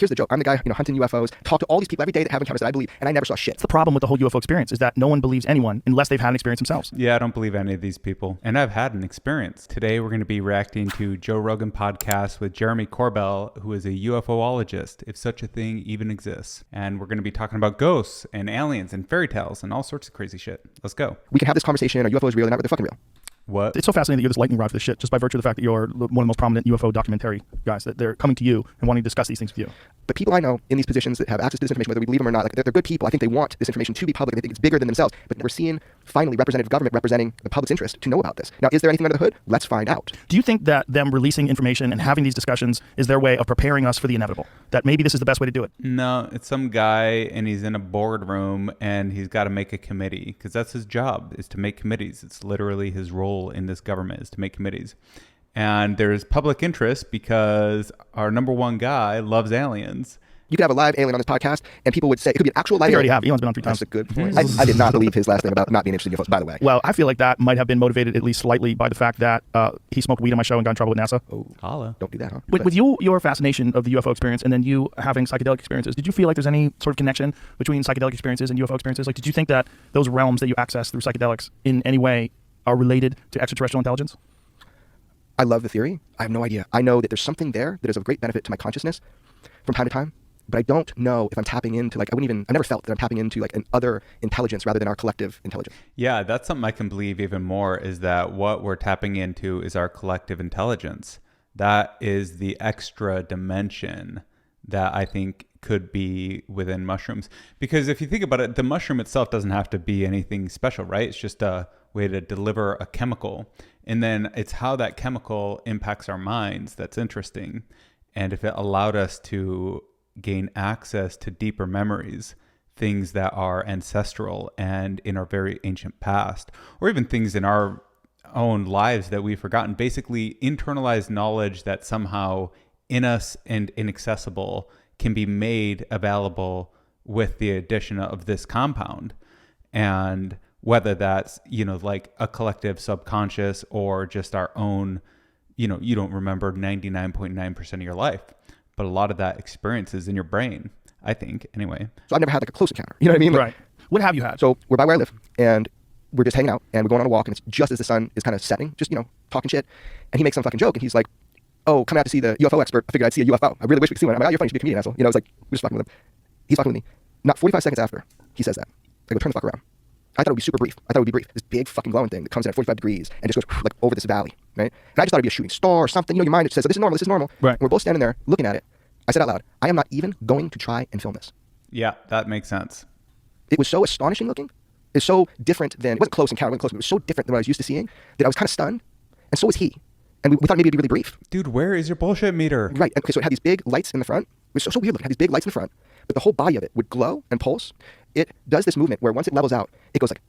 here's the joke. I'm the guy, hunting UFOs, talk to all these people every day that have encounters that I believe, and I never saw shit. It's the problem with the whole UFO experience is that no one believes anyone unless they've had an experience themselves. Yeah, I don't believe any of these people. And I've had an experience. Today, we're going to be reacting to Joe Rogan podcast with Jeremy Corbell, who is a ufologist, if such a thing even exists. And we're going to be talking about ghosts and aliens and fairy tales and all sorts of crazy shit. Let's go. We can have this conversation, are UFOs real or not, but they're fucking real. What? It's so fascinating that you're this lightning rod for this shit just by virtue of the fact that you're one of the most prominent UFO documentary guys, that they're coming to you and wanting to discuss these things with you. But people I know in these positions that have access to this information, whether we believe them or not, like they're good people. I think they want this information to be public. They think it's bigger than themselves. But we're seeing finally representative government representing the public's interest to know about this. Now, is there anything under the hood? Let's find out. Do you think that them releasing information and having these discussions is their way of preparing us for the inevitable? That maybe this is the best way to do it? No, it's some guy and he's in a boardroom and he's got to make a committee because that's his job, is to make committees. It's literally his role in this government, is to make committees. And there's public interest because our number one guy loves aliens. You could have a live alien on this podcast, and people would say it could be an actual live We alien. already have. Elon's been on 3 times. That's a good point. I did not believe his last thing about not being interested in UFOs, by the way. Well, I feel like that might have been motivated at least slightly by the fact that he smoked weed on my show and got in trouble with NASA. Oh, Holla. don't do that, huh? With your fascination of the UFO experience and then you having psychedelic experiences, did you feel like there's any sort of connection between psychedelic experiences and UFO experiences? Like, did you think that those realms that you access through psychedelics in any way are related to extraterrestrial intelligence? I love the theory. I have no idea. I know that there's something there that is of great benefit to my consciousness from time to time, but I don't know if I'm tapping into, like, I never felt that I'm tapping into like an other intelligence rather than our collective intelligence. Yeah, that's something I can believe even more, is that what we're tapping into is our collective intelligence. That is the extra dimension that I think could be within mushrooms. Because if you think about it, the mushroom itself doesn't have to be anything special, right? It's just a way to deliver a chemical. And then it's how that chemical impacts our minds that's interesting. And if it allowed us to gain access to deeper memories, things that are ancestral and in our very ancient past, or even things in our own lives that we've forgotten, basically internalized knowledge that somehow in us and inaccessible can be made available with the addition of this compound. And whether that's, like a collective subconscious or just our own, you don't remember 99.9% of your life, but a lot of that experience is in your brain, I think, anyway. So I've never had like a close encounter. You know what I mean? Right. What have you had? So we're by where I live, and we're just hanging out, and we're going on a walk, and it's just as the sun is kind of setting, just, talking shit. And he makes some fucking joke, and he's like, oh, coming out to see the UFO expert, I figured I'd see a UFO. I really wish we could see one. I'm like, oh, you're funny, you should be a comedian, asshole. It's like, we're just fucking with him. He's fucking with me. Not 45 seconds after he says that, I go, turn the fuck around. I thought it would be super brief. This big fucking glowing thing that comes in at 45 degrees and just goes like over this valley, right? And I just thought it'd be a shooting star or something. Your mind says, oh, this is normal. Right. And we're both standing there looking at it. I said out loud, I am not even going to try and film this. Yeah, that makes sense. It was so astonishing looking. It's so different than, it wasn't close encounter, it wasn't close, but it was so different than what I was used to seeing that I was kind of stunned. And so was he. And we thought maybe it'd be really brief. Dude, where is your bullshit meter? Right. Okay, so it had these big lights in the front. It was so weird looking. It had these big lights in the front, but the whole body of it would glow and pulse. It does this movement where once it levels out, it goes like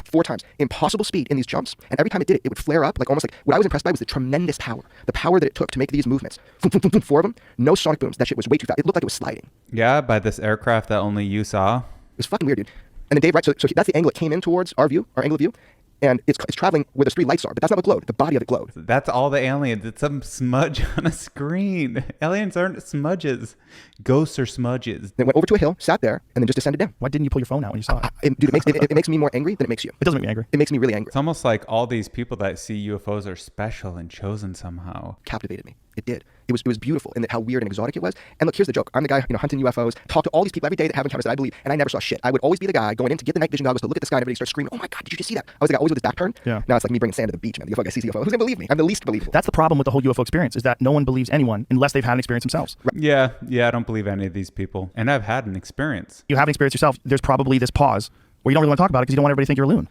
4 times. Impossible speed in these jumps. And every time it did it, it would flare up, like almost like, what I was impressed by was the tremendous power. The power that it took to make these movements. 4 of them, no sonic booms. That shit was way too fast. It looked like it was sliding. Yeah, by this aircraft that only you saw. It was fucking weird, dude. And then Dave, right, so that's the angle it came in towards our angle of view. And it's traveling where those 3 lights are, but that's not what glowed. The body of it glowed. That's all the aliens. It's some smudge on a screen. Aliens aren't smudges. Ghosts are smudges. Then it went over to a hill, sat there, and then just descended down. Why didn't you pull your phone out when you saw it? Dude, it makes me more angry than it makes you. It doesn't make me angry. It makes me really angry. It's almost like all these people that see UFOs are special and chosen somehow. Captivated me. It did. It was beautiful in how weird and exotic it was. And look, here's the joke. I'm the guy, hunting UFOs, talk to all these people every day that have encounters that I believe, and I never saw shit. I would always be the guy going in to get the night vision goggles to look at the sky, and everybody starts screaming, oh my God, did you just see that? I was the guy always with his back turned. Yeah. Now it's like me bringing sand to the beach, man. The UFO guy sees the UFO. Who's gonna believe me? I'm the least believable. That's the problem with the whole UFO experience, is that no one believes anyone unless they've had an experience themselves. Right. Yeah, I don't believe any of these people. And I've had an experience. You have an experience yourself. There's probably this pause where you don't really want to talk about it because you don't want everybody to think you're a loon.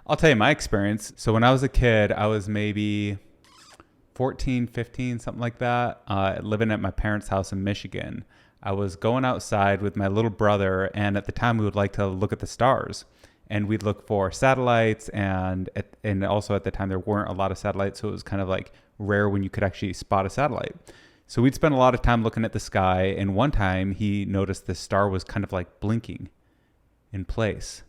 I'll tell you my experience. So when I was a kid, I was maybe 14, 15, something like that, living at my parents' house in Michigan. I was going outside with my little brother, and at the time we would like to look at the stars. And we'd look for satellites, and also at the time there weren't a lot of satellites, so it was kind of like rare when you could actually spot a satellite. So we'd spend a lot of time looking at the sky, and one time he noticed the star was kind of like blinking in place.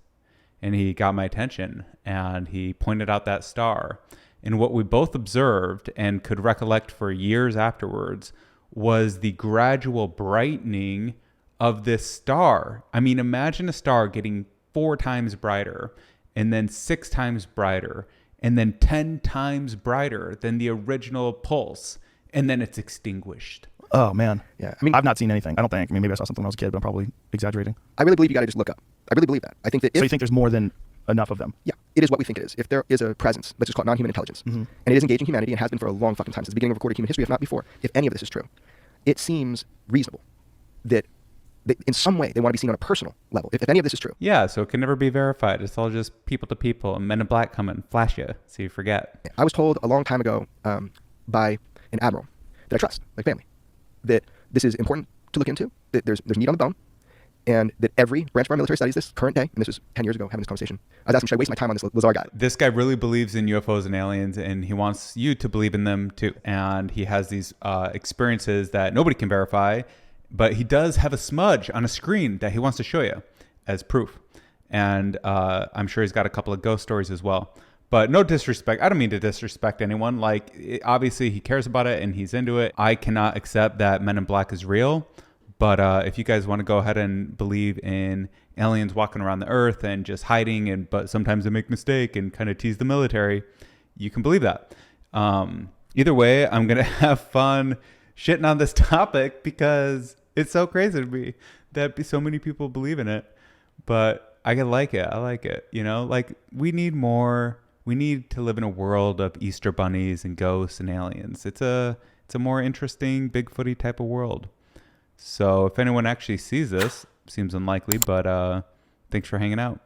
And he got my attention, and he pointed out that star. And what we both observed and could recollect for years afterwards was the gradual brightening of this star. I mean, imagine a star getting 4 times brighter, and then 6 times brighter, and then 10 times brighter than the original pulse, and then it's extinguished. Oh man. Yeah, I mean, I've not seen anything. I don't think. I mean, maybe I saw something when I was a kid, but I'm probably exaggerating. I really believe you got to just look up. I really believe that. I think that if, So you think there's more than enough of them? yeah, it is what we think it is. If there is a presence, let's just call it non-human intelligence, and it is engaging humanity and has been for a long fucking time, since the beginning of recorded human history, if not before, if any of this is true, it seems reasonable that in some way they want to be seen on a personal level, if any of this is true. Yeah, so it can never be verified. It's all just people to people, and Men in Black come and flash you so you forget. I was told a long time ago by an admiral that I trust, like family, that this is important to look into, that there's meat on the bone, and that every branch of our military studies this current day, and this was 10 years ago having this conversation. I was asking, should I waste my time on this Lazar guy? This guy really believes in UFOs and aliens, and he wants you to believe in them too. And he has these experiences that nobody can verify, but he does have a smudge on a screen that he wants to show you as proof. And I'm sure he's got a couple of ghost stories as well. But no disrespect. I don't mean to disrespect anyone. Like, obviously he cares about it and he's into it. I cannot accept that Men in Black is real. But if you guys want to go ahead and believe in aliens walking around the earth and just hiding, but sometimes they make mistake and kind of tease the military, you can believe that. Either way, I'm going to have fun shitting on this topic because it's so crazy to me that so many people believe in it. But I like it. I like it. You know, like we need more. We need to live in a world of Easter bunnies and ghosts and aliens. It's a more interesting Bigfooty type of world. So if anyone actually sees this, seems unlikely, but thanks for hanging out.